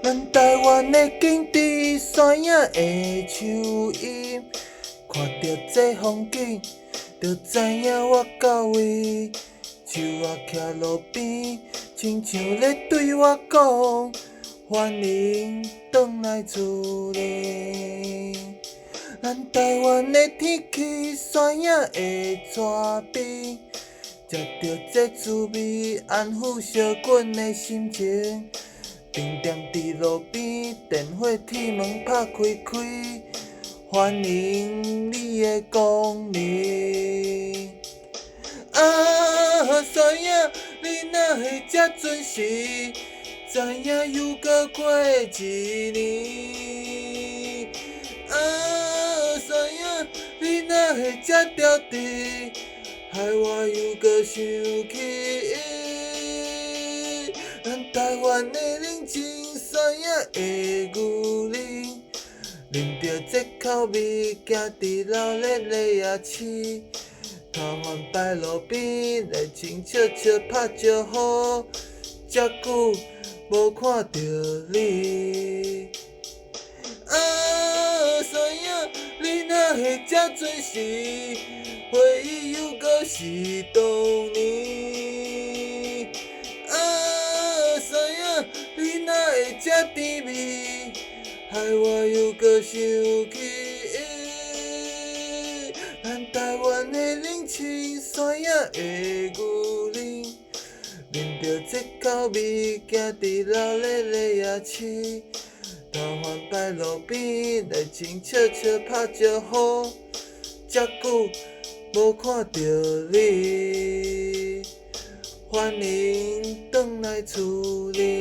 咱台湾的景致，山影的树荫，看着这风景，就知影我到位。树仔徛路边，亲像咧对我讲，欢迎转来厝里。咱台湾的天气，山影的蛇边，食着这滋味，安抚烧滚的心情。定点伫路边，电火铁门拍开开，欢迎你的光临。啊，山影，你若会这准时，知影又搁过一年。啊，山影，你若会这调皮，害我又搁想起。咱台湾的人情，山影的牛奶，啉着这口味，行伫老热的夜市。摊贩摆路边，热情笑笑拍招呼，遮久无看到你。啊，山影，你若会这准时，回忆又搁是当年。啊，山影，你若会这甜蜜，害我又搁想起。咱台湾的人情，山影的牛奶，啉着这口味，行伫老热的夜市。摊贩摆路边，热情笑笑拍招呼，遮久无看到你，欢迎转来厝里。